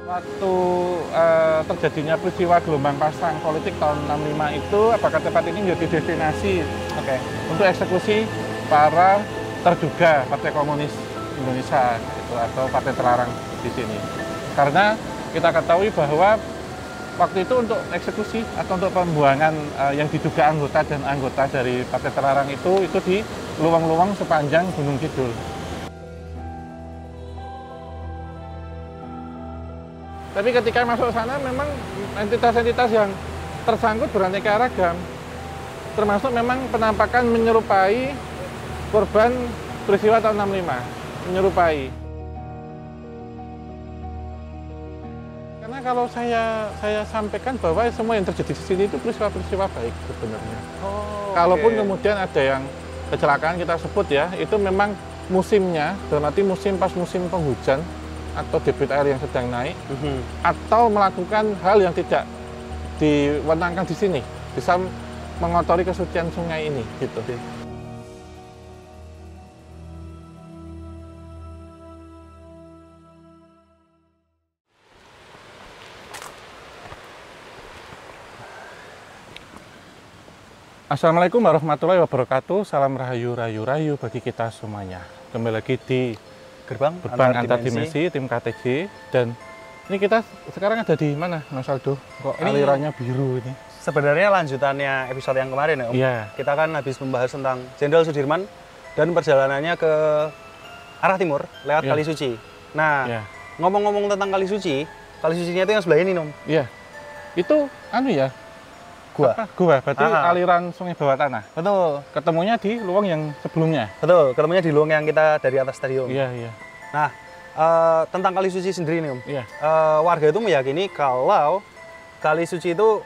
Waktu terjadinya peristiwa gelombang pasang politik tahun 65 itu, apakah tempat ini menjadi destinasi untuk eksekusi para terduga Partai Komunis Indonesia atau partai terlarang di sini. Karena kita ketahui bahwa waktu itu untuk eksekusi atau untuk pembuangan yang diduga anggota dan anggota dari partai terlarang itu di luang-luang sepanjang Gunung Kidul. Tapi ketika masuk sana memang entitas-entitas yang tersangkut beraneka ragam, termasuk memang penampakan menyerupai korban peristiwa tahun 65, menyerupai. Karena kalau saya sampaikan bahwa semua yang terjadi di sini itu peristiwa-peristiwa baik sebenarnya. Kalaupun kemudian ada yang kecelakaan kita sebut ya, itu memang musimnya, dalam arti pas musim penghujan, atau debit air yang sedang naik, atau melakukan hal yang tidak diwenangkan di sini, bisa mengotori kesucian sungai ini, gitu. Assalamualaikum warahmatullahi wabarakatuh. Salam rahayu bagi kita semuanya. Kembali lagi di Gerbang Antar Dimensi, tim KTJ. Dan ini kita sekarang ada di mana, Mas Aldo? Kok ini alirannya biru ini? Sebenarnya lanjutannya episode yang kemarin ya, Om. Iya. Kita kan habis membahas tentang Jenderal Sudirman dan perjalanannya ke arah timur lewat Kali Suci. Nah, ngomong-ngomong tentang Kali Sucinya itu yang sebelah ini, Om. Iya. Itu gua, berarti aliran sungai bawah tanah. Betul. Ketemunya di luang yang sebelumnya. Betul, ketemunya di luang yang kita dari atas tadi, Om. Iya. Nah, tentang Kali Suci sendiri nih, Om. Iya. Warga itu meyakini kalau Kali Suci itu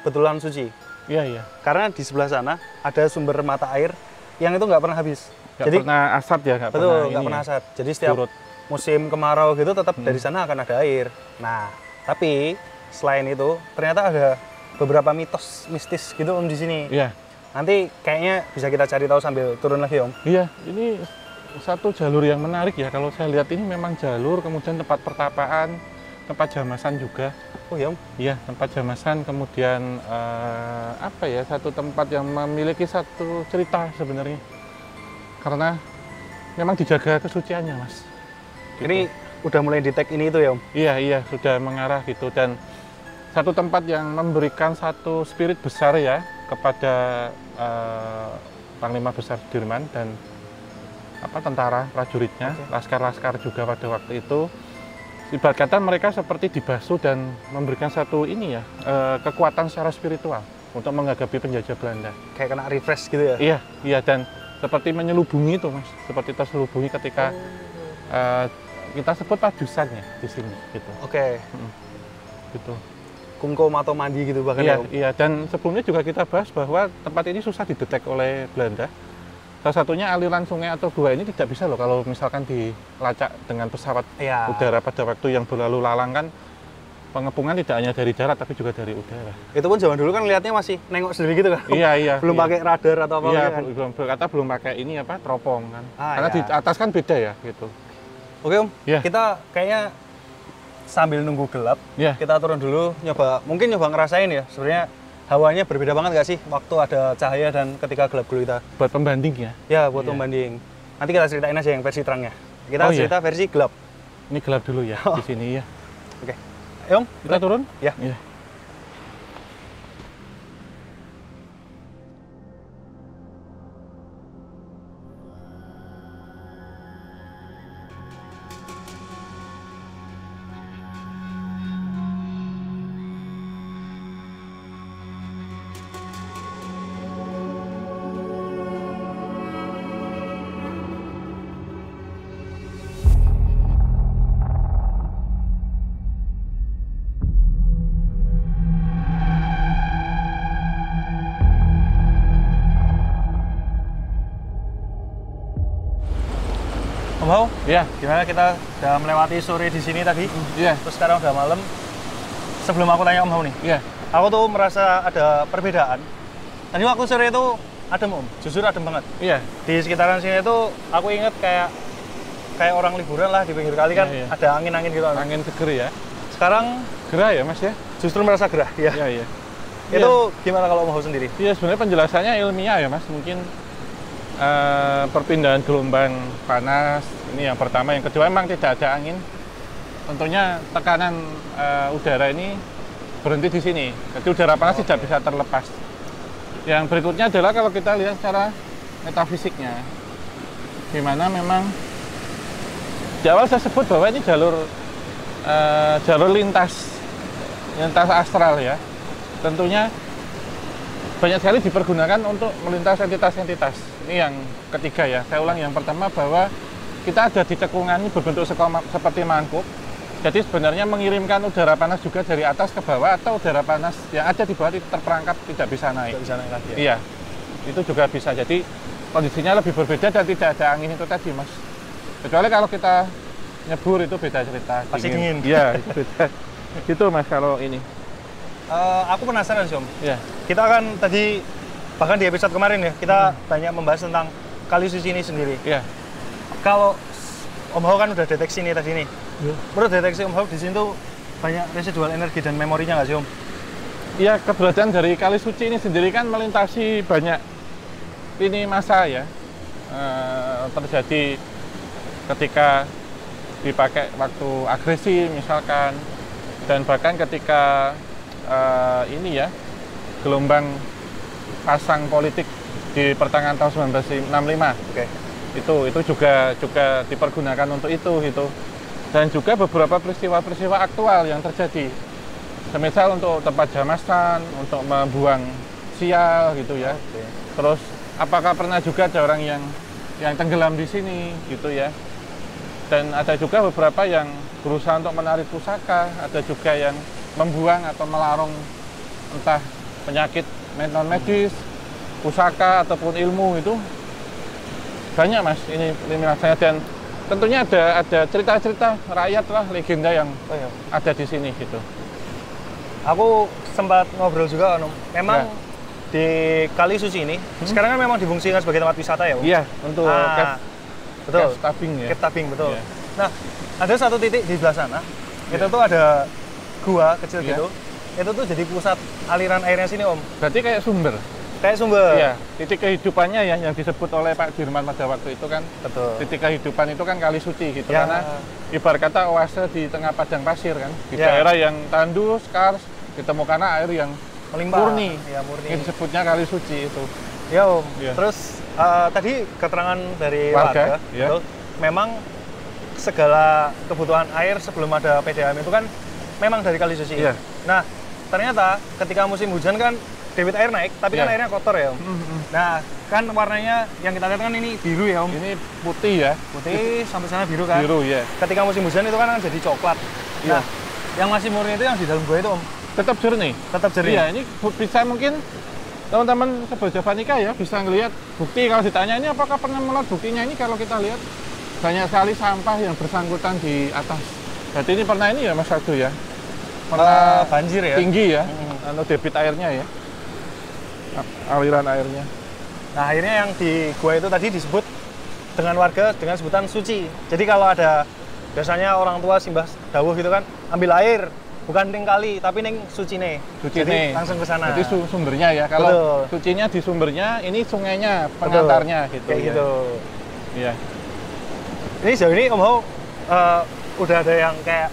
betulan suci. Iya. Karena di sebelah sana ada sumber mata air yang itu nggak pernah habis. Jadi pernah asap ya, nggak pernah asap. Jadi setiap musim kemarau gitu tetap dari sana akan ada air. Nah, tapi selain itu ternyata ada beberapa mitos mistis gitu, Om, di sini. Iya. Nanti kayaknya bisa kita cari tahu sambil turun lagi, Om. Iya, ini satu jalur yang menarik ya. Kalau saya lihat ini memang jalur, kemudian tempat pertapaan, tempat jamasan juga. Oh ya, Om? Iya, tempat jamasan, kemudian satu tempat yang memiliki satu cerita sebenarnya. Karena memang dijaga kesuciannya, Mas. Gitu. Ini udah mulai di tag ini itu ya, Om? Iya, sudah mengarah gitu. Dan satu tempat yang memberikan satu spirit besar ya kepada Panglima Besar Sudirman dan tentara prajuritnya, laskar-laskar juga pada waktu itu. Ibarat kata mereka seperti dibasuh dan memberikan satu kekuatan secara spiritual untuk menghadapi penjajah Belanda. Kayak kena refresh gitu ya? Iya, dan seperti menyelubungi itu, Mas. Seperti terselubungi ketika kita sebut padusannya di sini gitu. Oke. Gitu. Kungkum atau mandi gitu bahkan. Iya, dan sebelumnya juga kita bahas bahwa tempat ini susah didetek oleh Belanda. Salah satunya aliran sungai atau gua ini tidak bisa loh kalau misalkan dilacak dengan pesawat udara pada waktu yang berlalu lalang, kan pengepungan tidak hanya dari darat tapi juga dari udara. Itu pun zaman dulu kan lihatnya masih nengok sendiri gitu kan? Iya. Belum pakai radar atau apa? Iya, kan? belum pakai teropong kan. Karena di atas kan beda ya gitu. Oke, Om. Kita kayaknya sambil nunggu gelap, kita turun dulu, mungkin nyoba ngerasain ya. Sebenarnya hawanya berbeda banget nggak sih waktu ada cahaya dan ketika gelap gulita. Buat pembanding ya? Ya, buat pembanding. Nanti kita ceritain aja yang versi terangnya. Kita cerita versi gelap. Ini gelap dulu ya, di sini ya. Oke. Om, kita turun? Ya. Om, ya, gimana kita udah melewati sore di sini tadi? Iya. Terus sekarang udah malam. Sebelum aku tanya Om Hau nih, aku tuh merasa ada perbedaan. Tadi waktu sore itu adem, Om, jujur adem banget. Iya. Di sekitaran sini itu aku inget kayak orang liburan lah di pinggir kali kan, ada angin-angin gitu. Angin seger ya. sekarang gerah ya Mas ya? Justru merasa gerah ya. Iya. Itu gimana kalau mau sendiri? Iya sebenarnya penjelasannya ilmiah ya Mas. Mungkin perpindahan gelombang panas ini yang pertama, yang kedua memang tidak ada angin. Tentunya tekanan udara ini berhenti di sini. Jadi udara panas tidak bisa terlepas. Yang berikutnya adalah kalau kita lihat secara metafisiknya, gimana memang di awal saya sebut bahwa ini jalur lintas astral ya. Tentunya banyak sekali dipergunakan untuk melintas entitas-entitas. Ini yang ketiga ya. Saya ulang, yang pertama bahwa kita ada di cekungan ini berbentuk seperti mangkuk. Jadi sebenarnya mengirimkan udara panas juga dari atas ke bawah, atau udara panas yang ada di bawah itu terperangkap tidak bisa naik. Tidak bisa naik lagi ya? Iya, itu juga bisa. Jadi kondisinya lebih berbeda dan tidak ada angin itu tadi Mas. Kecuali kalau kita nyebur itu beda cerita. Pasti dingin. Iya, itu beda. Gitu Mas kalau ini. Aku penasaran sih Om. Iya. Kita kan tadi, bahkan di episode kemarin ya, kita banyak membahas tentang kali suci ini sendiri. Iya. Kalau Om Hao kan udah deteksi nih tadi nih. Ya. Menurut deteksi Om Hao di sini tuh banyak residual energi dan memorinya nggak sih Om? Iya, keberadaan dari kali suci ini sendiri kan melintasi banyak ini masa ya. Terjadi ketika dipakai waktu agresi misalkan, dan bahkan ketika ini ya, gelombang pasang politik di pertengahan tahun 1965. Oke. Itu juga dipergunakan untuk itu gitu. Dan juga beberapa peristiwa-peristiwa aktual yang terjadi. Semisal untuk tempat jamasan, untuk membuang sial gitu ya. Oke. Terus apakah pernah juga ada orang yang tenggelam di sini gitu ya. Dan ada juga beberapa yang berusaha untuk menarik pusaka, ada juga yang membuang atau melarung entah penyakit non medis, pusaka ataupun ilmu. Itu banyak Mas ini eliminasinya, dan tentunya ada cerita-cerita rakyat lah, legenda yang ada di sini gitu. Aku sempat ngobrol juga Om. Memang di Kali Suci ini sekarang kan memang difungsikan sebagai tempat wisata ya Om? Iya, untuk betul. Cave Tabing ya. Cave Tabing, betul. Yeah. Nah, ada satu titik di sebelah sana, itu tuh ada gua kecil gitu. Itu tuh jadi pusat aliran airnya sini Om. Berarti kayak sumber? Kayak sumber. Iya, titik kehidupannya ya yang disebut oleh Pak Dirman pada waktu itu kan. Betul. Titik kehidupan itu kan Kali Suci gitu, karena ibarat kata oase di tengah padang pasir kan. Di daerah yang tandus, kars, ditemukan air yang melimpah. Murni. Ya, murni. Ini disebutnya Kali Suci itu. Ya Om. Ya. Terus tadi keterangan dari warga itu memang segala kebutuhan air sebelum ada PDAM itu kan memang dari Kali Suci. Ya. Nah, ternyata ketika musim hujan kan debit air naik, tapi kan airnya kotor ya Om. Nah, kan warnanya yang kita lihat kan ini biru ya Om. Ini putih ya. Putih sampai sana biru kan. Biru ya. Ketika musim hujan itu kan jadi coklat. Nah, yang masih murni itu yang di dalam gua itu Om. Tetap jernih. Tetap jernih. Iya, ini bisa mungkin teman-teman Sobat Javanica ya bisa ngelihat bukti. Kalau ditanya ini apakah pernah melihat buktinya, ini kalau kita lihat banyak sekali sampah yang bersangkutan di atas. Berarti ini pernah ini ya Mas Adu ya. Pernah banjir ya. Tinggi ya. Debit airnya ya. Aliran airnya. Nah, akhirnya yang di gua itu tadi disebut dengan warga dengan sebutan suci. Jadi kalau ada biasanya orang tua simbah dawuh gitu kan, ambil air bukan ning kali tapi ning sucine. Jadi langsung ke sana. Jadi sumbernya ya. Kalau sucinya di sumbernya, ini sungainya pengantarnya gitu. Kayak gitu. Iya. Ini sejauh ini Om Hao udah ada yang kayak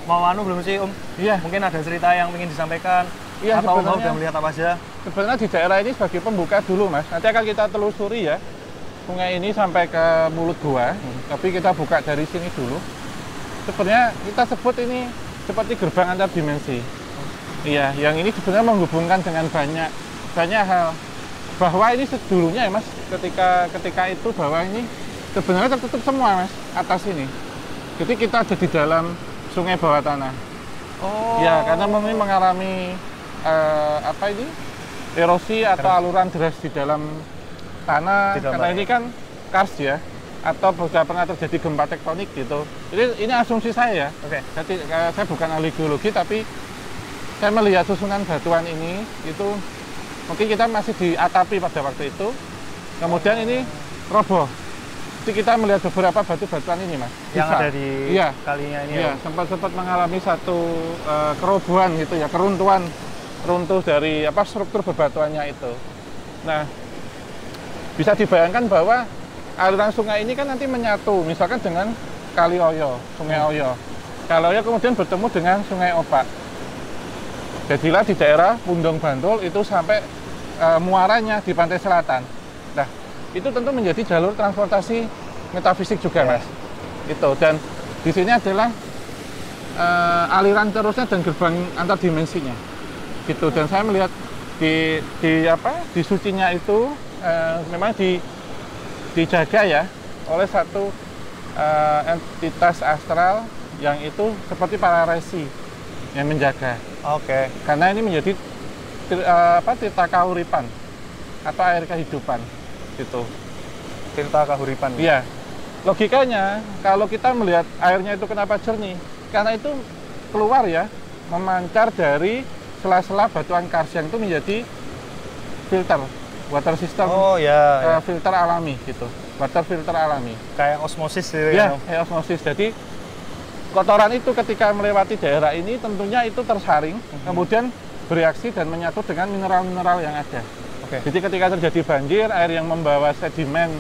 mau belum sih Om? Iya. Mungkin ada cerita yang ingin disampaikan. Iya, atau Om Hao udah melihat apa aja? Sebenarnya di daerah ini sebagai pembuka dulu Mas. Nanti akan kita telusuri ya sungai ini sampai ke mulut gua. Tapi kita buka dari sini dulu. Sebenarnya kita sebut ini seperti gerbang antar dimensi. Iya, yang ini sebenarnya menghubungkan dengan banyak hal. Bahwa ini dulunya ya Mas, ketika itu bahwa ini sebenarnya tertutup semua Mas, atas ini. Jadi kita ada di dalam sungai bawah tanah. Oh. Ya, karena ini mengalami erosi atau aluran deras di dalam tanah. Karena ini kan kars ya, atau sudah pernah terjadi gempa tektonik gitu. Jadi ini asumsi saya ya. Jadi saya bukan ahli geologi, tapi saya melihat susunan batuan ini itu mungkin kita masih diatapi pada waktu itu. Kemudian ini roboh. kita melihat beberapa batu-batuan ini, Mas. Yang ada di kalinya ini. Iya, sempat mengalami satu kerobohan gitu ya, runtuh dari struktur bebatuannya itu. Nah, bisa dibayangkan bahwa aliran sungai ini kan nanti menyatu, misalkan dengan Kali Oyo, Sungai Oyo. Kali Oyo kemudian bertemu dengan Sungai Opak. Jadilah di daerah Pundong Bantul itu sampai muaranya di pantai selatan. Nah, itu tentu menjadi jalur transportasi metafisik juga, Mas. Itu, dan di sini adalah aliran terusnya dan gerbang antar dimensinya. Gitu, dan saya melihat di sucinya itu memang dijaga ya oleh satu entitas astral yang itu seperti para resi yang menjaga. Oke. Karena ini menjadi tirta kahuripan atau air kehidupan gitu. Tirta kahuripan. Iya. Logikanya kalau kita melihat airnya itu kenapa jernih? Karena itu keluar ya, memancar dari sela-sela batuan karsian itu menjadi filter, water system. Filter alami gitu. Water filter alami. Kayak osmosis gitu ya? Kayak osmosis. Jadi kotoran itu ketika melewati daerah ini tentunya itu tersaring, kemudian bereaksi dan menyatu dengan mineral-mineral yang ada. Jadi ketika terjadi banjir, air yang membawa sedimen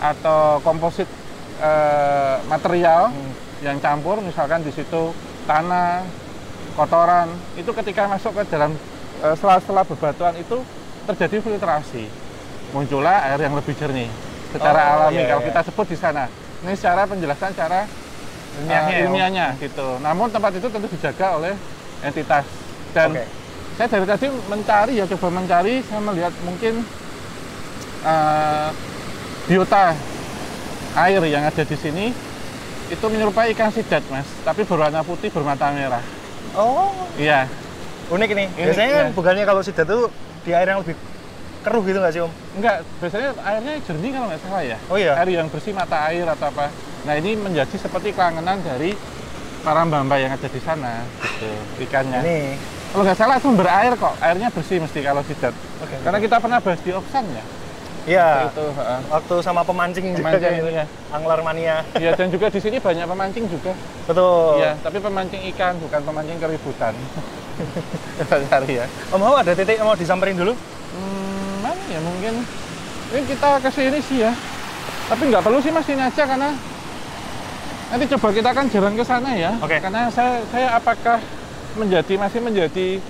atau komposit material yang campur, misalkan di situ tanah, kotoran, itu ketika masuk ke dalam sela-sela bebatuan itu terjadi filtrasi. Muncullah air yang lebih jernih secara alami kalau kita sebut di sana. Ini secara penjelasan cara ilmiahnya gitu. Namun tempat itu tentu dijaga oleh entitas. Dan saya dari tadi coba mencari, saya melihat mungkin biota air yang ada di sini itu menyerupai ikan sidat, Mas, tapi berwarna putih bermata merah. Oh, iya. Unik ini. Biasanya kan bukannya kalau sidat itu di air yang lebih keruh gitu nggak sih, Om? Enggak, biasanya airnya jernih kalau nggak salah ya. Oh iya. Air yang bersih, mata air atau apa. Nah, ini menjadi seperti kelangenan dari para mbak-mbak yang ada di sana, gitu, ikannya. Ini. Kalau nggak salah sumber air kok, airnya bersih mesti kalau sidat. Karena kita pernah bahas di Oksan ya. Iya. Waktu sama pemancing juga kan itu ya. Angler mania. Iya, dan juga di sini banyak pemancing juga. Betul. Iya, tapi pemancing ikan bukan pemancing keributan. Cari ya. Om Hao ada titik mau disamperin dulu? Mana ya mungkin. Ini kita ke sini sih ya. Tapi nggak perlu sih Mas, ini aja karena nanti coba kita akan jalan ke sana ya. Karena saya apakah masih menjadi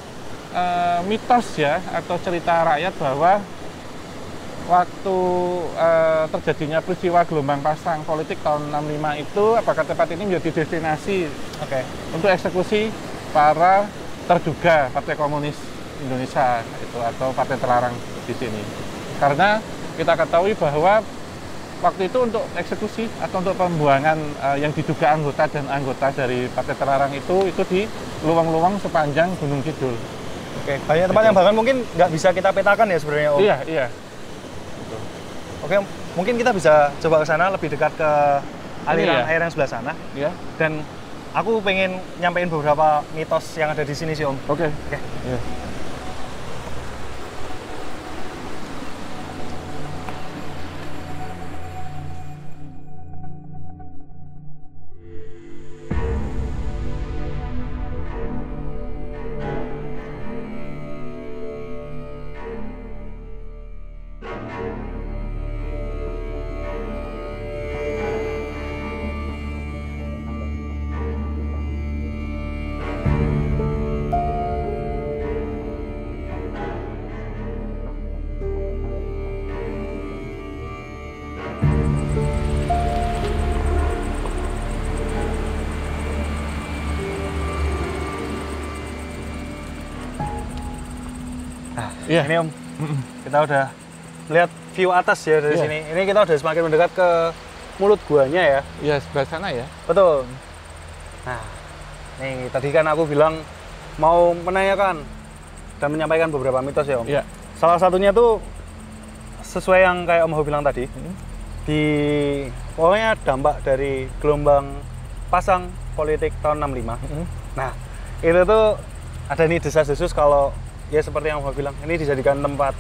mitos ya atau cerita rakyat bahwa waktu terjadinya peristiwa gelombang pasang politik tahun 65 itu apakah tempat ini menjadi destinasi untuk eksekusi para terduga Partai Komunis Indonesia itu atau partai terlarang di sini. Karena kita ketahui bahwa waktu itu untuk eksekusi atau untuk pembuangan yang diduga anggota dan anggota dari partai terlarang itu di luang-luang sepanjang Gunung Kidul. Banyak tempat yang bahkan mungkin nggak bisa kita petakan ya sebenarnya, Om. Iya. Mungkin kita bisa coba ke sana lebih dekat ke aliran air yang sebelah sana. Iya. Dan aku pengen nyampein beberapa mitos yang ada di sini sih, Om. Oke. Iya. Iya. Ini Om, kita udah melihat view atas ya dari sini. Ini kita udah semakin mendekat ke mulut guanya ya. Iya, sebelah sana ya. Betul. Nah, nih tadi kan aku bilang mau menanyakan dan menyampaikan beberapa mitos ya Om. Iya. Salah satunya tuh sesuai yang kayak Om Hao bilang tadi, di pokoknya dampak dari gelombang pasang politik tahun 65. Nah, itu tuh ada nih desas-desus kalau ya seperti yang Om Hao bilang, ini dijadikan tempat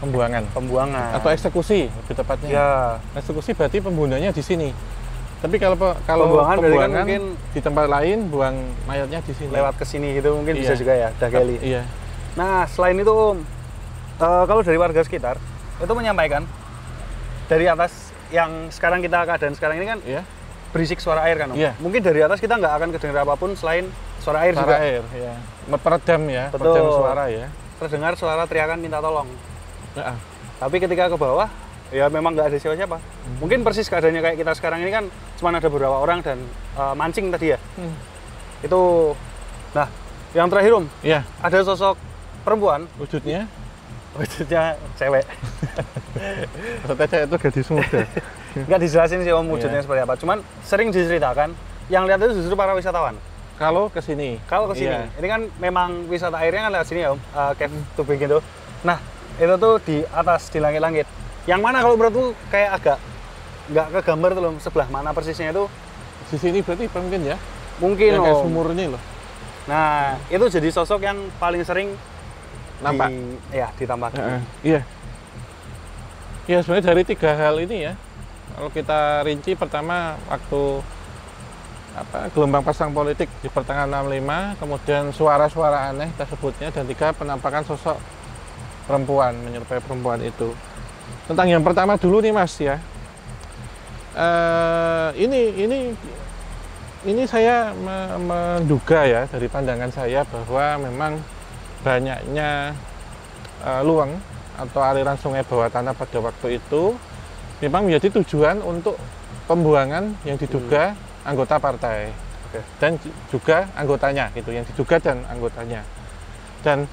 Pembuangan. Pembuangan. Atau eksekusi lebih tepatnya. Ya. Eksekusi berarti pembunuhnya di sini. Tapi kalau pembuangan kan mungkin di tempat lain buang mayatnya di sini. Lewat ke sini gitu mungkin bisa juga ya, dagali. Iya. Nah, selain itu Om, kalau dari warga sekitar itu menyampaikan dari atas yang sekarang keadaan sekarang ini kan berisik suara air kan Om. Iya. Mungkin dari atas kita nggak akan kedengar apapun selain suara air juga. Suara air, ya. Peredam ya, betul. Peredam suara ya. Terdengar suara teriakan minta tolong. Tapi ketika ke bawah ya memang nggak ada siapa-siapa. Mungkin persis keadaannya kayak kita sekarang ini kan cuma ada beberapa orang dan mancing tadi ya. Itu, nah yang terakhir Om, ada sosok perempuan. Wujudnya cewek. Maksudnya itu gadis muda. Nggak dijelasin sih Om wujudnya seperti apa. Cuman sering diceritakan yang lihat itu justru para wisatawan. Kalau ke sini. Ini kan memang wisata airnya kan lewat sini ya Om, cave tubing gitu. Nah itu tuh di atas di langit-langit. Yang mana kalau menurutku kayak agak nggak kegambar tuh loh, sebelah mana persisnya itu. Di sini berarti mungkin ya? Mungkin yang kayak sumur ini loh. Nah, itu jadi sosok yang paling sering nampak. Ditampakkan. Iya. Ya sebenarnya dari 3 hal ini ya. Kalau kita rinci pertama waktu gelombang pasang politik di pertengahan 65, kemudian suara-suara aneh tersebutnya, dan 3 penampakan sosok perempuan menyerupai perempuan itu. Tentang yang pertama dulu nih Mas ya. Ini saya menduga ya dari pandangan saya bahwa memang banyaknya luang atau aliran sungai bawah tanah pada waktu itu memang menjadi tujuan untuk pembuangan yang diduga anggota partai dan juga anggotanya gitu, yang diduga dan anggotanya. Dan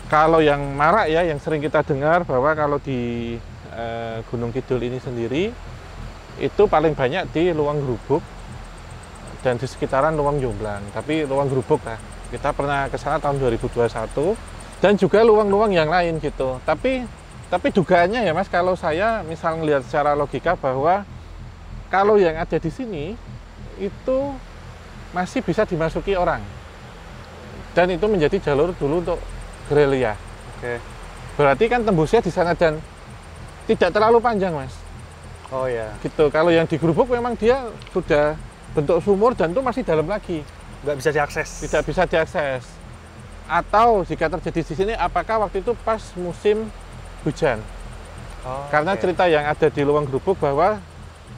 kalau yang marak ya, yang sering kita dengar bahwa kalau di Gunung Kidul ini sendiri itu paling banyak di Luang Grubuk dan di sekitaran Luang Jomblang. Tapi Luang Grubuk lah, kita pernah ke sana tahun 2021, dan juga luang-luang yang lain gitu. Tapi dugaannya ya Mas, kalau saya misal melihat secara logika bahwa kalau yang ada di sini itu masih bisa dimasuki orang, dan itu menjadi jalur dulu untuk gerilya. Berarti kan tembusnya di sana dan tidak terlalu panjang Mas. Oh ya. Gitu. Kalau yang di Grubuk memang dia sudah bentuk sumur dan itu masih dalam lagi. Nggak bisa diakses. Tidak bisa diakses. Atau jika terjadi di sini, apakah waktu itu pas musim hujan? Karena cerita yang ada di Luang Grubuk bahwa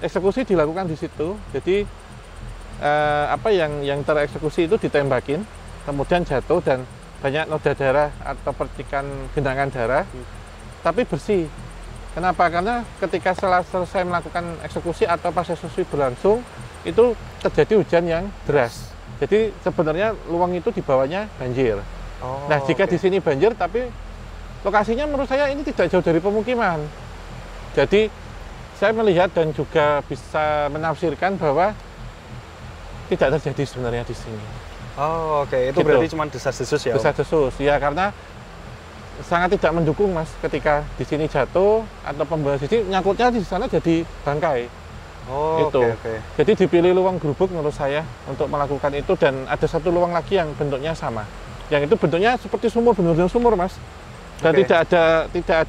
eksekusi dilakukan di situ. Jadi yang tereksekusi itu ditembakin, kemudian jatuh dan banyak noda darah atau percikan genangan darah, tapi bersih. Kenapa? Karena ketika selesai melakukan eksekusi atau pas eksekusi berlangsung, itu terjadi hujan yang deras. Jadi sebenarnya luang itu di bawahnya banjir. Nah, jika di sini banjir, tapi lokasinya menurut saya ini tidak jauh dari pemukiman. Jadi saya melihat dan juga bisa menafsirkan bahwa tidak terjadi sebenarnya di sini. Itu gitu. Berarti cuma desas-desus ya? Desas-desus, ya, karena sangat tidak mendukung Mas ketika di sini jatuh atau pembuangan di sini, nyangkutnya di sana jadi bangkai. Jadi dipilih Luang Grubuk menurut saya untuk melakukan itu, dan ada satu luang lagi yang bentuknya sama. Yang itu bentuknya seperti sumur, benar-benar sumur Mas. Dan tidak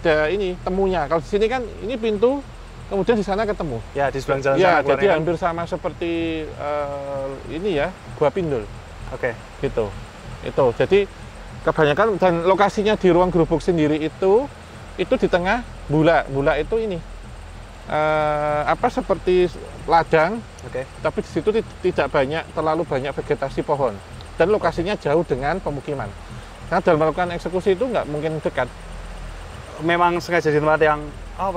ada ini temunya. Kalau di sini kan ini pintu, kemudian di sana ketemu. Ya, di sebelah jalan sana. Jadi hampir sama seperti ini ya, Gua Pindul. Gitu. Itu. Jadi kebanyakan, dan lokasinya di Ruang Grubuk sendiri itu di tengah bula itu ini seperti ladang, tapi di situ tidak terlalu banyak vegetasi pohon, dan lokasinya jauh dengan pemukiman. Karena dalam melakukan eksekusi itu nggak mungkin dekat. Memang sengaja di tempat yang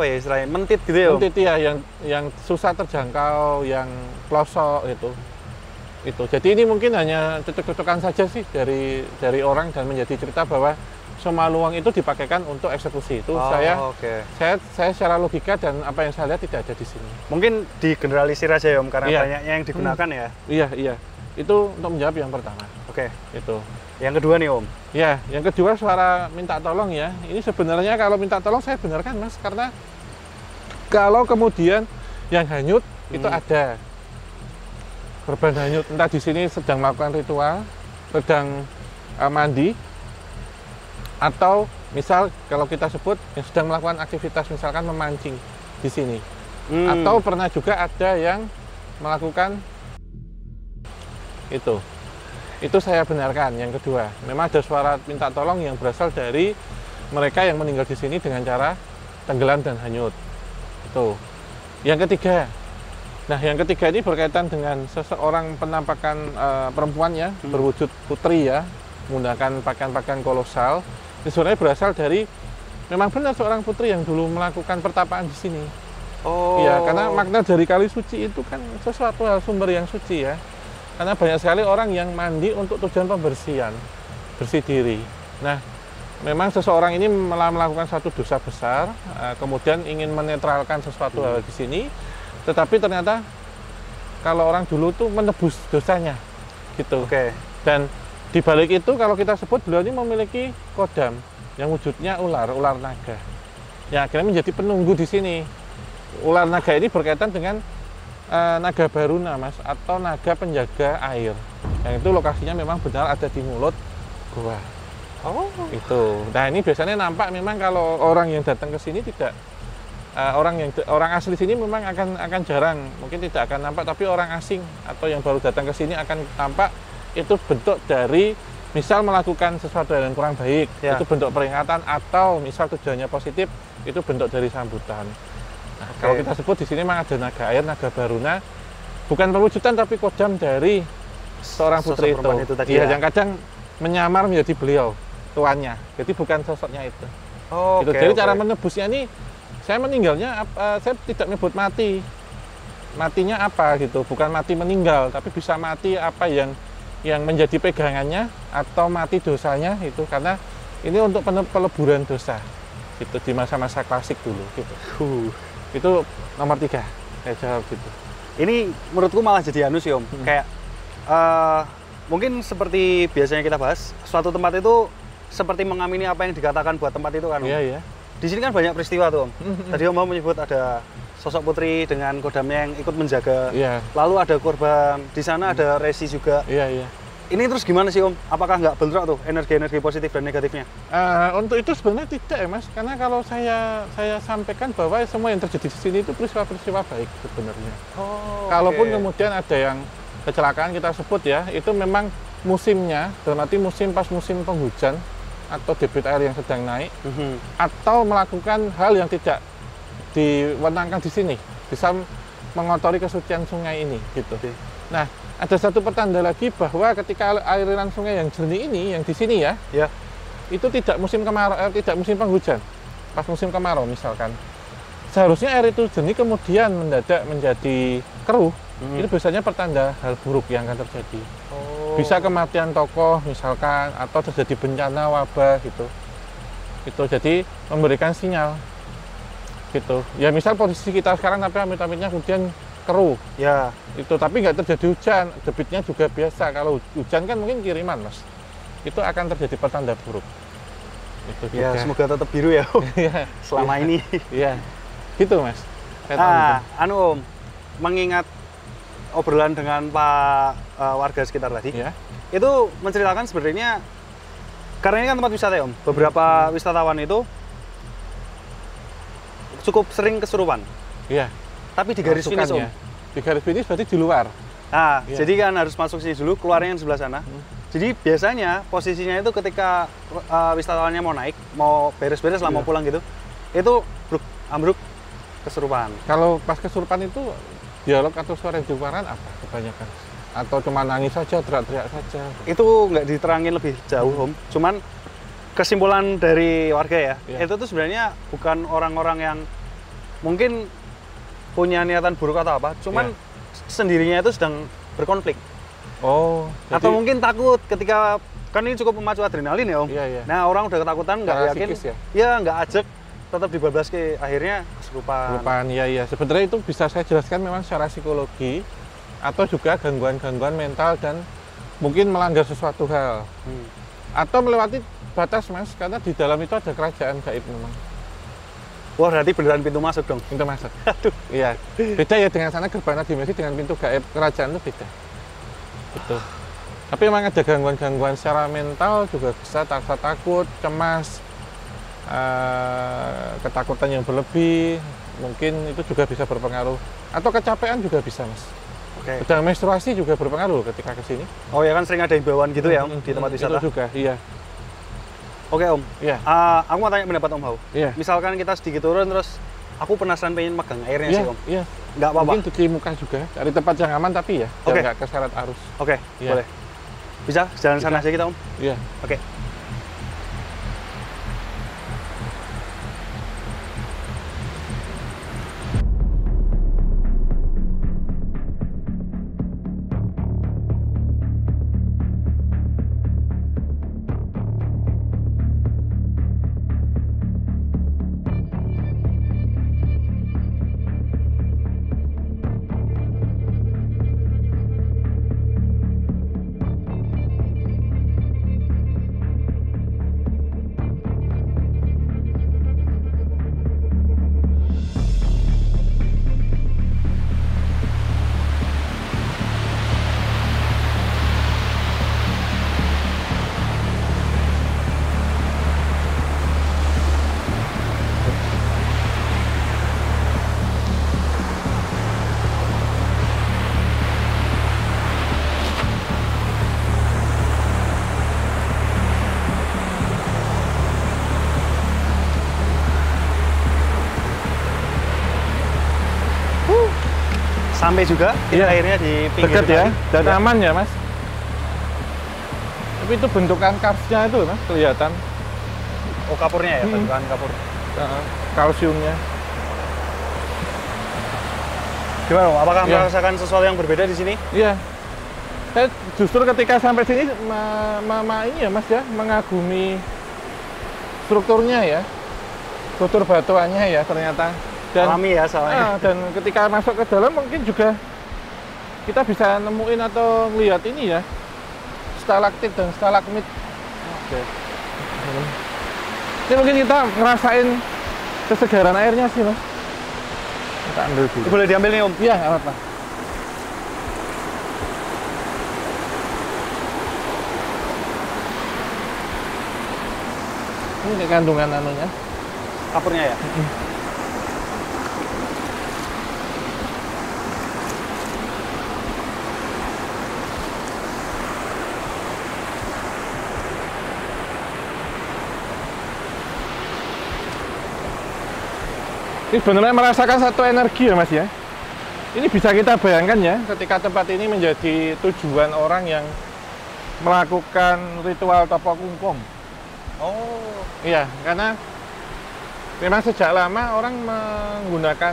istilahnya mentit gitu ya? Mentit ya, yang susah terjangkau, yang pelosok itu. Jadi ini mungkin hanya cocok-cocokan saja sih dari orang, dan menjadi cerita bahwa semua luang itu dipakaikan untuk eksekusi. Itu saya secara logika dan apa yang saya lihat tidak ada di sini. Mungkin digeneralisir aja ya Om, karena banyaknya yang digunakan ya. Iya. Itu untuk menjawab yang pertama. Itu. Yang kedua nih Om. Ya, yang kedua suara minta tolong ya. Ini sebenarnya kalau minta tolong saya benarkan Mas, karena kalau kemudian yang hanyut itu ada korban hanyut, entah di sini sedang melakukan ritual, sedang mandi, Atau misal kalau kita sebut yang sedang melakukan aktivitas misalkan memancing di sini. Atau pernah juga ada yang melakukan itu. Itu saya benarkan. Yang kedua, memang ada suara minta tolong yang berasal dari mereka yang meninggal di sini dengan cara tenggelam dan hanyut. Itu. Yang ketiga. Nah, yang ketiga ini berkaitan dengan seseorang penampakan perempuan ya, berwujud putri ya, menggunakan pakaian-pakaian kolosal. Itu sebenarnya berasal dari memang benar seorang putri yang dulu melakukan pertapaan di sini. Oh. Ya, karena makna dari kali suci itu kan sesuatu hal sumber yang suci ya. Karena banyak sekali orang yang mandi untuk tujuan pembersihan, bersih diri. Nah, memang seseorang ini melakukan satu dosa besar, kemudian ingin menetralkan sesuatu hal di sini, tetapi ternyata kalau orang dulu tuh menebus dosanya, gitu. Oke. Dan di balik itu kalau kita sebut beliau ini memiliki kodam yang wujudnya ular naga. Yang akhirnya menjadi penunggu di sini. Ular naga ini berkaitan dengan naga baruna, Mas, atau naga penjaga air. Yang itu lokasinya memang benar ada di mulut gua. Oh, itu. Nah, ini biasanya nampak memang kalau orang yang datang ke sini tidak orang asli sini memang akan jarang, mungkin tidak akan nampak, tapi orang asing atau yang baru datang ke sini akan tampak. Itu bentuk dari misal melakukan sesuatu yang kurang baik, itu bentuk peringatan, atau misal tujuannya positif, itu bentuk dari sambutan. Nah, kalau kita sebut di sini memang ada naga air, naga baruna, bukan perwujudan tapi kodam dari seorang putri itu tadi ya, yang kadang menyamar menjadi beliau tuannya, jadi bukan sosoknya itu. Oh, gitu. Jadi cara menebusnya ini, saya meninggalnya, saya tidak menyebut mati, matinya apa gitu, bukan mati meninggal, tapi bisa mati apa yang menjadi pegangannya atau mati dosanya itu, karena ini untuk peleburan dosa itu di masa-masa klasik dulu gitu. Itu nomor 3 saya jawab gitu. Ini menurutku malah jadi anu sih Om, kayak mungkin seperti biasanya kita bahas, suatu tempat itu seperti mengamini apa yang dikatakan buat tempat itu kan Om. Iya. Di sini kan banyak peristiwa tuh Om. Tadi Om menyebut ada sosok putri dengan kodamnya yang ikut menjaga. Iya. Lalu ada korban, di sana ada resi juga. Iya. Ini terus gimana sih Om? Apakah nggak bentrok tuh energi-energi positif dan negatifnya? Untuk itu sebenarnya tidak ya Mas, karena kalau saya sampaikan bahwa semua yang terjadi di sini itu peristiwa-peristiwa baik sebenarnya. Kalaupun kemudian ada yang kecelakaan kita sebut ya, itu memang musimnya, dalam arti pas musim penghujan atau debit air yang sedang naik, atau melakukan hal yang tidak diwenangkan di sini, bisa mengotori kesucian sungai ini gitu. Nah, ada satu pertanda lagi bahwa ketika aliran sungai yang jernih ini, yang di sini ya, itu tidak musim kemarau, tidak musim penghujan, pas musim kemarau misalkan, seharusnya air itu jernih kemudian mendadak menjadi keruh, itu biasanya pertanda hal buruk yang akan terjadi. Bisa kematian tokoh misalkan, atau terjadi bencana wabah gitu. Itu jadi memberikan sinyal gitu. Ya misal posisi kita sekarang tapi amit-amitnya kemudian keruh. Ya. Itu tapi nggak terjadi hujan, debitnya juga biasa. Kalau hujan kan mungkin kiriman, Mas. Itu akan terjadi pertanda buruk. Itu ya, juga. Semoga tetap biru ya, Om. Selama ini. Iya. Gitu, Mas. Om, mengingat obrolan dengan Pak warga sekitar tadi, itu menceritakan sebenarnya, karena ini kan tempat wisata ya Om, beberapa wisatawan itu cukup sering kesurupan. Iya. Tapi di garis finish Om. Di garis finish berarti di luar. Nah, jadi kan harus masuk sini dulu, keluarnya yang sebelah sana. Jadi biasanya posisinya itu ketika wisatawannya mau naik, mau beres-beres lah, mau pulang gitu, itu ambruk kesurupan. Kalau pas kesurupan itu dialog atau suara yang dikeluarkan apa kebanyakan? Atau cuma nangis saja, teriak-teriak saja? Itu nggak diterangin lebih jauh Om. Cuman kesimpulan dari warga ya, itu tuh sebenarnya bukan orang-orang yang mungkin punya niatan buruk atau apa, cuman sendirinya itu sedang berkonflik. Atau mungkin takut ketika, kan ini cukup memacu adrenalin ya Om. Nah, orang udah ketakutan, nggak yakin, nggak ajak, tetap dibablas ke akhirnya kesurupan. Iya. Sebenarnya itu bisa saya jelaskan memang secara psikologi atau juga gangguan-gangguan mental dan mungkin melanggar sesuatu hal. Atau melewati batas Mas, karena di dalam itu ada kerajaan gaib memang. Wah, berarti beneran pintu masuk dong? Pintu masuk. Aduh. Iya. Beda ya dengan sana gerbang dimensi dengan pintu gaib kerajaan itu beda. Betul. Tapi memang ada gangguan-gangguan secara mental juga bisa, rasa takut, cemas, ketakutan yang berlebih, mungkin itu juga bisa berpengaruh. Atau kecapean juga bisa, Mas. Oke. Sedang menstruasi juga berpengaruh ketika kesini. Oh ya kan sering ada himbauan gitu ya Om di tempat wisata. Itu juga, iya. Oke Om. Iya. Aku mau tanya pendapat Om Hao. Iya. Misalkan kita sedikit turun terus aku penasaran pengen megang airnya sih Om. Iya. Nggak apa-apa. Mungkin cuci muka juga, cari tempat yang aman tapi ya, Oke. nggak keseret arus. Oke, Iya. boleh. Bisa jalan sana aja kita Om. Iya. Oke. Sampai juga airnya di pinggir dekat ya, dan ya. aman ya Mas. Tapi itu bentukan karsnya itu Mas, kelihatan. Oh kapurnya ya, bentukan kapur. Kalsiumnya. Gimana Om? Apakah merasakan sesuatu yang berbeda di sini? Iya. Saya justru ketika sampai sini ini ya Mas ya, mengagumi strukturnya ya. Struktur batuannya ya ternyata. Dan, alami ya soalnya. Dan ketika masuk ke dalam mungkin juga kita bisa nemuin atau melihat ini ya, stalaktit dan stalagmit. Oke. Ini mungkin kita ngerasain kesegaran airnya sih Mas. Kita ambil dulu. Boleh diambil nih Om? Iya, nggak apa-apa. Ini kandungan anunya. Kapurnya ya? Ini sebenarnya merasakan satu energi ya Mas ya. Ini bisa kita bayangkan ya, ketika tempat ini menjadi tujuan orang yang melakukan ritual topo kungkum. Oh. Iya, karena memang sejak lama orang menggunakan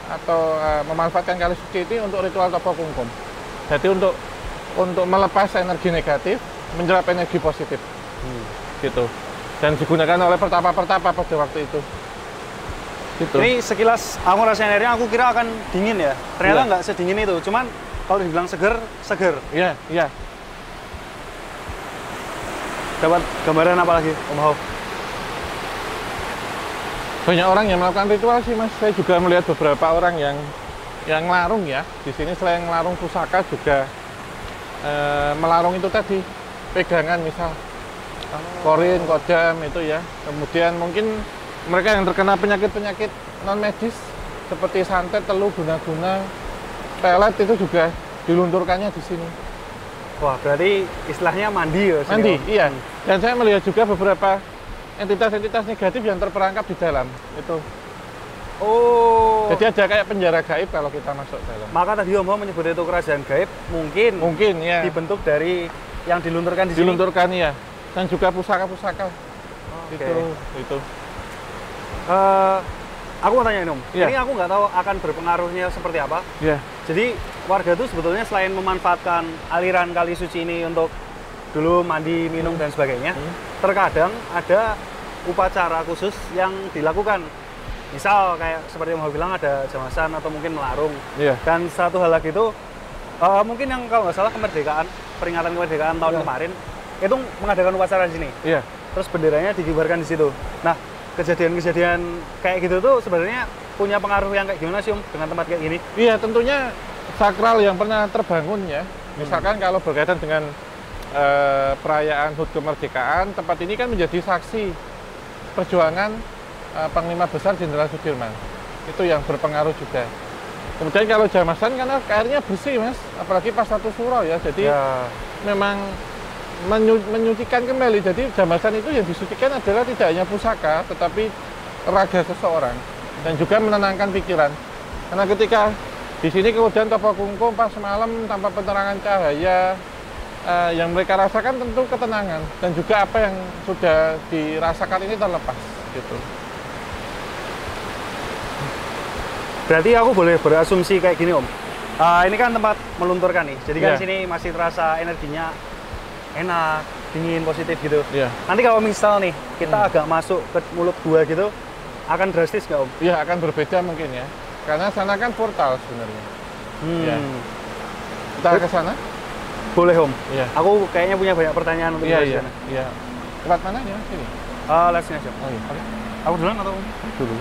atau memanfaatkan kali suci ini untuk ritual topo kungkum. Jadi untuk melepas energi negatif, menyerap energi positif. Gitu. Dan digunakan oleh pertapa-pertapa pada waktu itu. Gitu. Ini sekilas aku rasain airnya, aku kira akan dingin ya. Ternyata nggak sedingin itu. Cuman kalau dibilang seger, seger. Iya, iya. Dapat gambaran apa lagi, Om Hao? Banyak orang yang melakukan ritual sih Mas. Saya juga melihat beberapa orang yang melarung ya. Di sini selain melarung pusaka juga melarung itu tadi, pegangan misal. Korin, kodam itu ya. Kemudian mungkin mereka yang terkena penyakit-penyakit non-medis seperti santet, teluh, guna-guna, pelet itu juga dilunturkannya di sini. Wah, berarti istilahnya mandi ya? Mandi, iya. Dan saya melihat juga beberapa entitas-entitas negatif yang terperangkap di dalam itu. Oh. Jadi ada kayak penjara gaib kalau kita masuk dalam. Maka tadi Om Hao menyebut itu kerajaan gaib, mungkin ya. Dibentuk dari yang dilunturkan di sini. Dilunturkan ya. Dan juga pusaka-pusaka. Okay. Itu. Aku mau tanya Om, Yeah. ini aku nggak tahu akan berpengaruhnya seperti apa. Yeah. Jadi warga itu sebetulnya selain memanfaatkan aliran kali suci ini untuk dulu mandi, minum dan sebagainya, terkadang ada upacara khusus yang dilakukan. Misal kayak seperti yang mau bilang ada jamasan atau mungkin melarung. Yeah. Dan satu hal lagi itu mungkin yang kalau nggak salah kemerdekaan, peringatan kemerdekaan tahun kemarin itu mengadakan upacara di sini. Yeah. Terus benderanya dikibarkan di situ. Nah, kejadian-kejadian kayak gitu tuh sebenarnya punya pengaruh yang kayak gimana sih Om dengan tempat kayak gini? Iya, tentunya sakral yang pernah terbangun ya Misalkan kalau berkaitan dengan perayaan HUT kemerdekaan, tempat ini kan menjadi saksi perjuangan Panglima Besar Jenderal Sudirman. Itu yang berpengaruh juga. Kemudian kalau Jamasan karena airnya bersih mas, apalagi pas satu surau ya, jadi memang menyucikan kembali. Jadi Jamasan itu yang disucikan adalah tidak hanya pusaka, tetapi raga seseorang dan juga menenangkan pikiran. Karena ketika di sini kemudian Topo Kungkum pas malam tanpa penerangan cahaya, yang mereka rasakan tentu ketenangan dan juga apa yang sudah dirasakan ini terlepas gitu. Berarti aku boleh berasumsi kayak gini Om. Ini kan tempat melunturkan nih, jadi kan sini masih terasa energinya enak, dingin, positif gitu. Nanti kalau misal nih kita agak masuk ke mulut gua gitu, akan drastis nggak Om? Iya, akan berbeda mungkin ya, karena sana kan portal sebenarnya. Kita ke sana? Boleh Om. Aku kayaknya punya banyak pertanyaan untuk sana. Iya. Tempat mana ya? Sini. Live sini aja. Oh iya. Oke. Aku duluan atau Om? Dulu.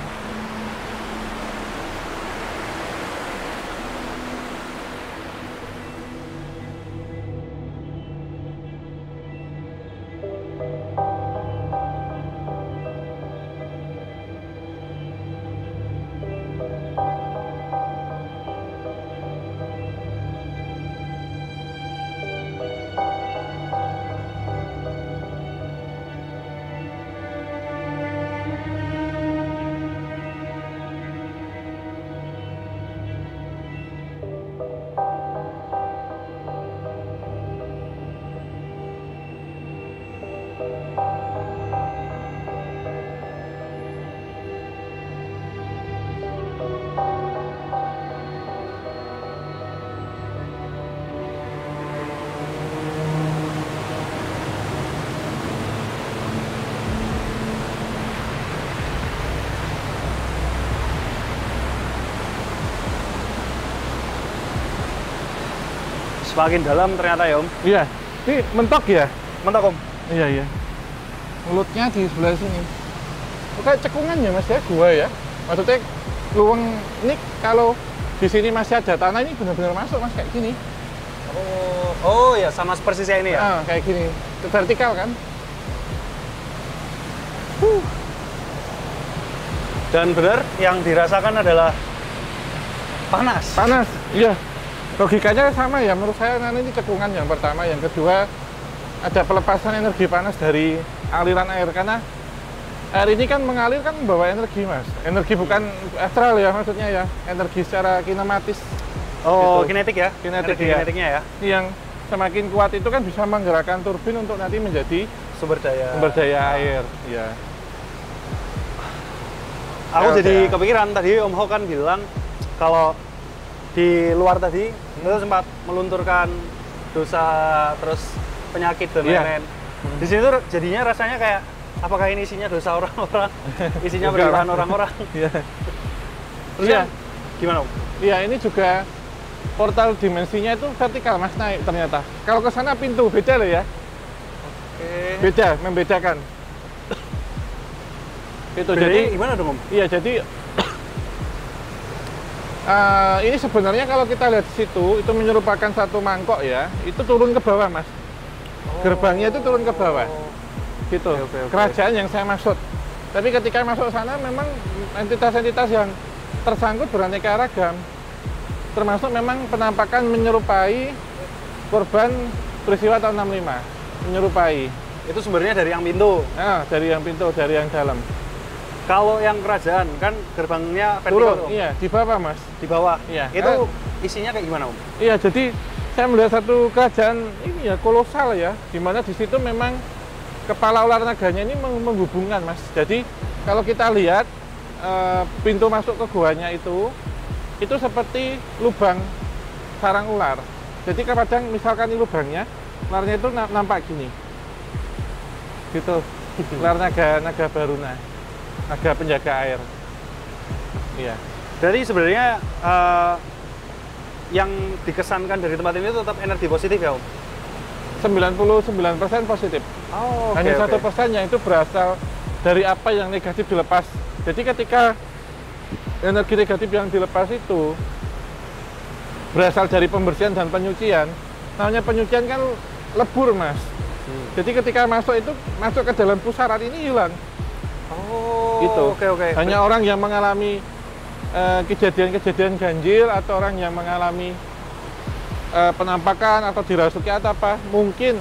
Semakin dalam ternyata ya Om. Iya, ini mentok ya? Mentok Om? Iya. Mulutnya di sebelah sini. Kayak cekungan ya mas ya, gua ya. Maksudnya luang ini kalau di sini masih ada tanah ini benar-benar masuk mas kayak gini. Oh ya, sama persis saya ini ya? Kayak gini, vertikal kan? Dan benar yang dirasakan adalah panas. Panas, iya. Logikanya sama ya, menurut saya ini cekungan yang pertama, yang kedua ada pelepasan energi panas dari aliran air, karena air ini kan mengalir kan membawa energi mas, energi bukan astral ya maksudnya ya, energi secara kinematis. Oh gitu. Kinetik ya? Kinetiknya ya. Yang semakin kuat itu kan bisa menggerakkan turbin untuk nanti menjadi sumber daya air. Ya. Aku jadi kepikiran tadi Om Ho kan bilang kalau di luar tadi itu sempat melunturkan dosa terus penyakit dan lain-lain. Di sini tuh jadinya rasanya kayak apakah ini isinya dosa orang-orang, isinya penderitaan orang-orang. Terus gimana Om? Iya, ini juga portal dimensinya itu vertikal mas, naik ternyata. Kalau ke sana pintu beda loh ya. Beda, membedakan. Itu jadi gimana dong Om? Iya, jadi ini sebenarnya kalau kita lihat di situ, itu menyerupakan satu mangkok ya, itu turun ke bawah mas. Gerbangnya itu turun ke bawah. Gitu. Kerajaan yang saya maksud. Tapi ketika masuk sana memang entitas-entitas yang tersangkut beraneka ragam. Termasuk memang penampakan menyerupai korban peristiwa tahun 65. Menyerupai. Itu sumbernya dari yang pintu? Dari yang pintu, dari yang dalam. Kalau yang kerajaan kan gerbangnya vertikal. Iya, di bawah mas. Di bawah. Iya. Itu isinya kayak gimana Om? Iya, jadi saya melihat satu kerajaan ini ya kolosal ya, di mana di situ memang kepala ular naganya ini menghubungkan mas. Jadi kalau kita lihat pintu masuk ke guanya itu seperti lubang sarang ular. Jadi kadang misalkan ini lubangnya, ularnya itu nampak gini. Gitu. Ular naga Baruna. Naga penjaga air. Iya. Jadi sebenarnya yang dikesankan dari tempat ini tetap energi positif ya Om? 99% positif. Hanya 1% yang itu berasal dari apa yang negatif dilepas. Jadi ketika energi negatif yang dilepas itu berasal dari pembersihan dan penyucian, namanya penyucian kan lebur, Mas. Jadi ketika masuk ke dalam pusaran ini hilang. Oh, gitu. Oke. Hanya orang yang mengalami kejadian-kejadian ganjil atau orang yang mengalami penampakan atau dirasuki atau apa, mungkin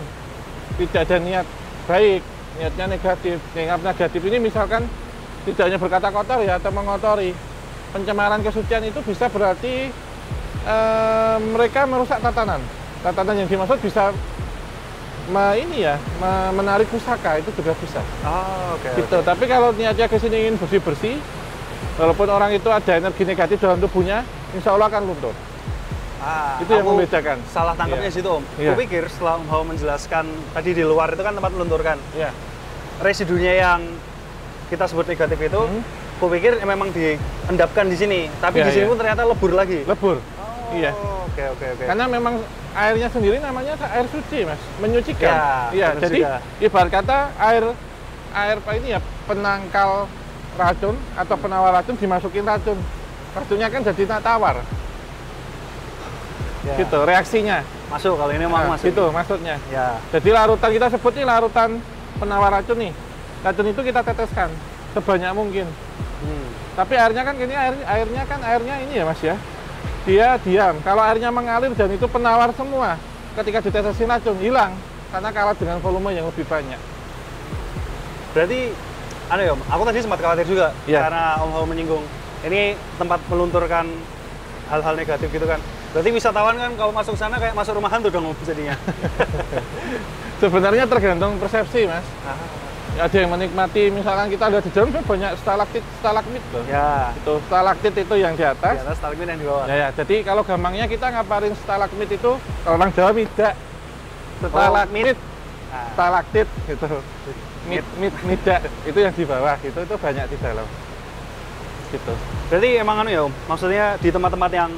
tidak ada niat baik, niatnya negatif. Niat negatif ini misalkan tidak hanya berkata kotor ya atau mengotori. Pencemaran kesucian itu bisa berarti mereka merusak tatanan. Tatanan yang dimaksud bisa menarik pusaka, itu juga bisa. Gitu. Tapi kalau niatnya ke sini ingin bersih-bersih, walaupun orang itu ada energi negatif dalam tubuhnya, insya Allah akan luntur. Itu yang membedakan. Salah tangkapnya situ, Om. Kupikir setelah Om Hao menjelaskan tadi di luar itu kan tempat melunturkan. Residunya yang kita sebut negatif itu, kupikir memang diendapkan di sini. Tapi di sini pun ternyata lebur lagi. Lebur. Oke. Karena memang airnya sendiri namanya air suci, Mas, menyucikan. Jadi ibarat kata air apa ini ya, penangkal racun atau penawar racun dimasukin racun. Racunnya kan jadi tawar. Gitu reaksinya. Masuk kalau ini mau masuk. Itu maksudnya. Jadi larutan kita sebut ini larutan penawar racun nih. Racun itu kita teteskan sebanyak mungkin. Tapi airnya kan airnya ini ya, Mas ya. Dia diam. Kalau airnya mengalir dan itu penawar semua, ketika ditetesin racun hilang karena kalah dengan volume yang lebih banyak. Berarti, Om, aku tadi sempat khawatir juga karena Om Hao menyinggung ini tempat melunturkan hal-hal negatif gitu kan. Berarti wisatawan kan kalau masuk sana kayak masuk rumah hantu dong jadinya. Sebenarnya tergantung persepsi, Mas. Ada yang menikmati, misalkan kita lihat di dalam banyak stalaktit, stalagmit loh. Itu stalaktit itu yang di atas. Di atas, stalagmit yang di bawah. Jadi kalau gampangnya kita ngaparin stalagmit itu, kalau orang Jawa mida. Stalagmit, stalaktit gitu. Mida itu yang di bawah, itu banyak di dalam. Gitu. Berarti emang ya, Om, maksudnya di tempat-tempat yang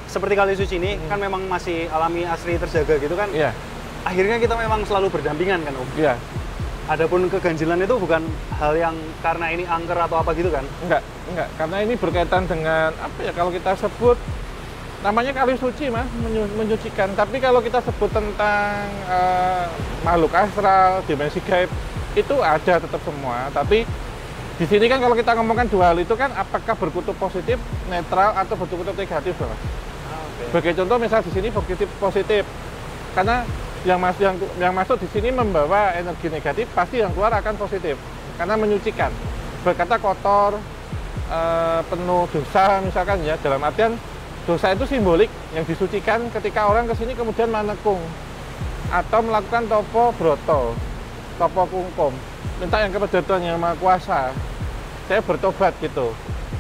seperti Kali Suci ini kan memang masih alami asli terjaga gitu kan. Akhirnya kita memang selalu berdampingan kan, Om. Adapun keganjilan itu bukan hal yang karena ini angker atau apa gitu kan? Enggak. Karena ini berkaitan dengan apa ya, kalau kita sebut namanya Kali Suci, Mas, menyucikan. Tapi kalau kita sebut tentang makhluk astral, dimensi gaib, itu ada tetap semua. Tapi di sini kan kalau kita ngomongkan dua hal itu kan, apakah berkutub positif, netral, atau berkutub negatif, Mas? Sebagai contoh, misal di sini positif, karena yang masuk di sini membawa energi negatif, pasti yang keluar akan positif karena menyucikan. Berkata kotor, penuh dosa misalkan ya, dalam artian dosa itu simbolik yang disucikan ketika orang ke sini kemudian menekung atau melakukan topo broto, topo kungkum, minta yang kepada Tuhan Yang Maha Kuasa, saya bertobat gitu.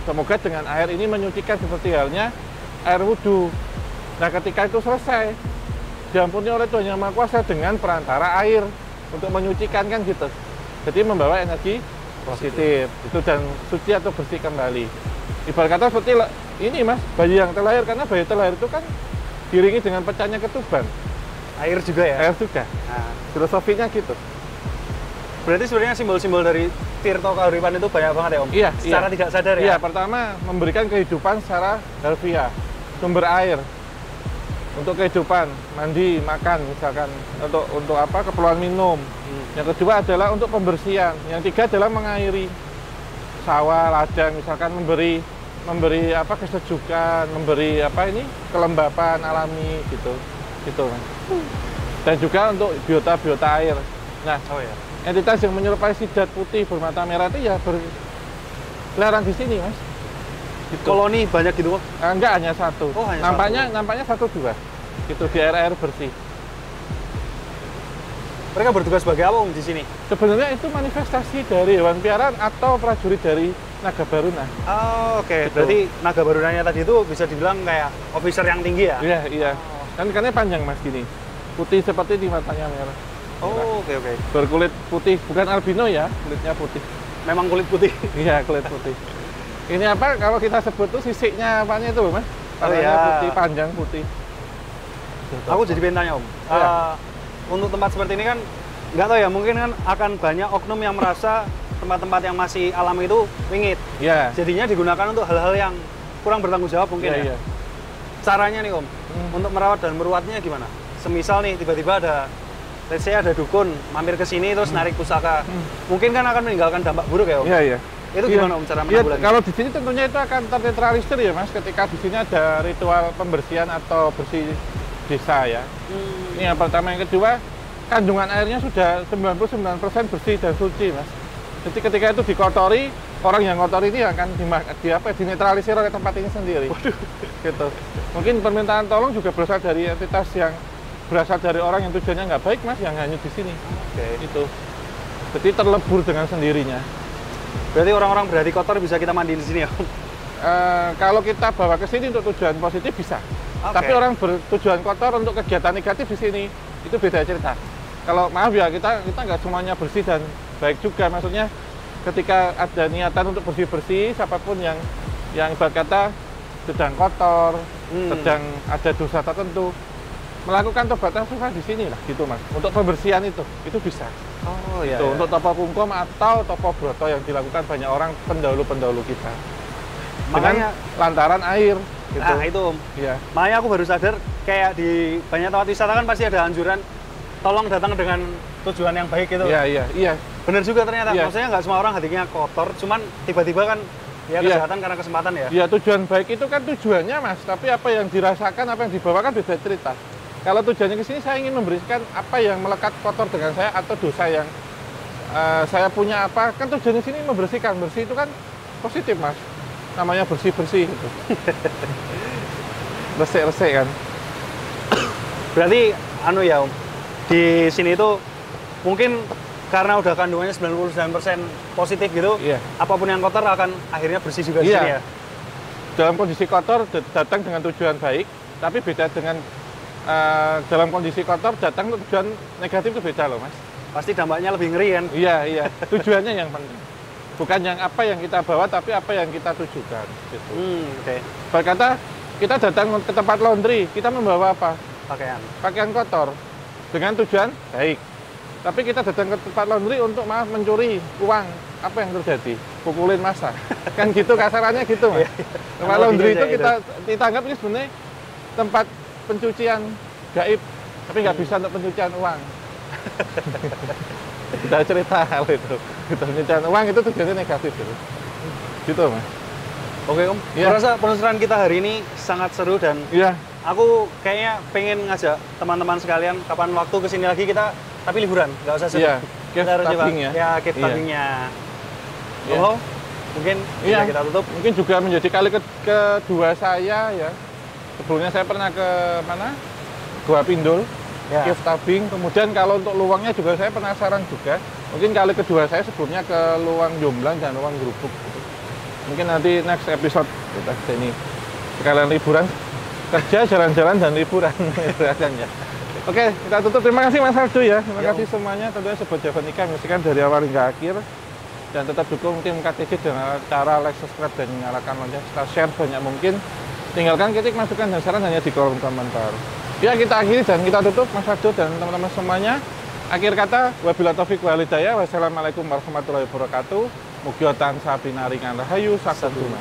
Semoga dengan air ini menyucikan seperti halnya air wudhu. Nah ketika itu selesai, diampuni oleh Tuhan Yang Maha Kuasa dengan perantara air untuk menyucikan kan gitu. Jadi membawa energi positif itu dan suci atau bersih kembali. Ibarat kata seperti ini, Mas, bayi yang terlahir, karena bayi terlahir itu kan diiringi dengan pecahnya ketuban. Air juga ya? Air juga. Filosofinya gitu. Berarti sebenarnya simbol-simbol dari Tirto Kahuripan itu banyak banget ya, Om? Secara tidak sadar ya? Pertama memberikan kehidupan secara harfiah, sumber air. Untuk kehidupan, mandi, makan misalkan, untuk apa, keperluan minum. Yang kedua adalah untuk pembersihan. Yang tiga adalah mengairi sawah, ladang, misalkan memberi apa, kesejukan, memberi apa ini, kelembapan alami gitu. Mas. Dan juga untuk biota air. Nah, entitas yang menyerupai sidat putih bermata merah itu ya berkeliaran di sini, Mas. Gitu. Koloni banyak gitu, Pak? Enggak, hanya satu. Nampaknya 1-2. Gitu di air bersih. Mereka bertugas sebagai apa, Om, di sini? Sebenarnya itu manifestasi dari hewan piaraan atau prajurit dari Naga Baruna. Gitu. Berarti Naga Barunanya tadi itu bisa dibilang kayak officer yang tinggi ya? Iya. Kan ikannya panjang, Mas, gini. Putih seperti di matanya merah. Oke. Berkulit putih, bukan albino ya, kulitnya putih. Memang kulit putih? Iya, kulit putih. Ini apa, kalau kita sebut tuh sisiknya apanya itu, Mas? Putih, panjang putih. Aku jadi pengen tanya, Om. Untuk tempat seperti ini kan, nggak tahu ya, mungkin kan akan banyak oknum yang merasa tempat-tempat yang masih alam itu wingit. Jadinya digunakan untuk hal-hal yang kurang bertanggung jawab mungkin ya. Caranya nih, Om, untuk merawat dan meruatnya gimana? semisal nih tiba-tiba ada, let's say ada dukun mampir ke sini terus narik pusaka, mungkin kan akan meninggalkan dampak buruk ya Om? Iya, iya. Itu gimana Om cara menanggulangi? Kalau di sini tentunya itu akan ternetralisir ya Mas, ketika di sini ada ritual pembersihan atau bersih desa ya. Ini yang pertama. Yang kedua, kandungan airnya sudah 99% bersih dan suci Mas. Jadi ketika itu dikotori, orang yang kotori ini akan dinetralisir oleh tempat ini sendiri. Waduh. Gitu. Mungkin permintaan tolong juga berasal dari entitas yang berasal dari orang yang tujuannya nggak baik Mas, yang hanyut di sini. Oke. Itu. Jadi terlebur dengan sendirinya. Berarti orang-orang berhati kotor bisa kita mandiin di sini ya? Kalau kita bawa ke sini untuk tujuan positif bisa. Tapi orang bertujuan kotor untuk kegiatan negatif di sini itu beda cerita. Kalau maaf ya kita nggak semuanya bersih dan baik juga, maksudnya ketika ada niatan untuk bersih-bersih, siapapun yang ibarat kata sedang kotor, sedang ada dosa tertentu, melakukan tobat nasuha di sini lah, gitu Mas. Untuk pembersihan itu bisa. Oh iya. Untuk topo kungkum atau topo broto yang dilakukan banyak orang pendahulu-pendahulu kita. Makanya lantaran air. Gitu. Nah itu Om. Iya. Makanya aku baru sadar kayak di banyak tempat wisata kan pasti ada anjuran tolong datang dengan tujuan yang baik gitu. Iya. Bener juga ternyata. Iya. Maksudnya nggak semua orang hatinya kotor, cuman tiba-tiba kan ya kesehatan karena kesempatan ya. Iya, tujuan baik itu kan tujuannya Mas, tapi apa yang dirasakan, apa yang dibawakan beda cerita. Kalau tujuannya ke sini saya ingin memberikan apa yang melekat kotor dengan saya atau dosa yang saya punya apa, kan tujuannya sini membersihkan. Bersih itu kan positif Mas. Namanya bersih-bersih gitu. Resik-resik kan. Berarti anu ya Om, di sini itu mungkin karena udah kandungannya 99% positif gitu, apapun yang kotor akan akhirnya bersih juga di sini ya? Dalam kondisi kotor datang dengan tujuan baik, tapi beda dengan dalam kondisi kotor datang tujuan negatif itu beda loh Mas. Pasti dampaknya lebih ngeri kan? Iya. Tujuannya yang penting. Bukan yang apa yang kita bawa, tapi apa yang kita tujukan. Gitu. Berkata, kita datang ke tempat laundry, kita membawa apa? Pakaian kotor. Dengan tujuan baik. Tapi kita datang ke tempat laundry untuk mencuri uang. Apa yang terjadi? Pukulin massa. Kan gitu kasarannya gitu Mas. Tempat laundry itu kita anggap ini sebenarnya tempat pencucian gaib. Tapi nggak bisa untuk pencucian uang. Kita cerita hal itu. Pencucian uang itu tujuannya negatif gitu. Gitu Mas. Oke Om, saya rasa penelusuran kita hari ini sangat seru dan aku kayaknya pengen ngajak teman-teman sekalian kapan waktu kesini lagi kita, tapi liburan, nggak usah sedih. Kita harus coba cave tabingnya. Oh, mungkin kita tutup. Mungkin juga menjadi kali kedua saya ya. Sebelumnya saya pernah ke mana? Gua Pindul. Cave tabing, kemudian kalau untuk luangnya juga saya penasaran juga. Mungkin kali kedua saya sebelumnya ke Luang Jomblang dan Luang Grubuk. Gitu. Mungkin nanti next episode kita sini sekalian liburan, kerja, jalan-jalan dan liburan. Oke, kita tutup. Terima kasih Mas Aldo ya. Terima kasih semuanya. Tentunya Sobat Javanika menyaksikan dari awal hingga akhir. Dan tetap dukung tim KTC dengan cara like, subscribe, dan nyalakan lonceng. Kita share banyak mungkin. Tinggalkan kritik, masukan, dan saran hanya di kolom komentar. Ya, kita akhiri dan kita tutup Mas Aldo dan teman-teman semuanya. Akhir kata, wabillahi taufiq wal hidayah. Wassalamualaikum warahmatullahi wabarakatuh. Mugi tansah pinaringan rahayu saksatuna.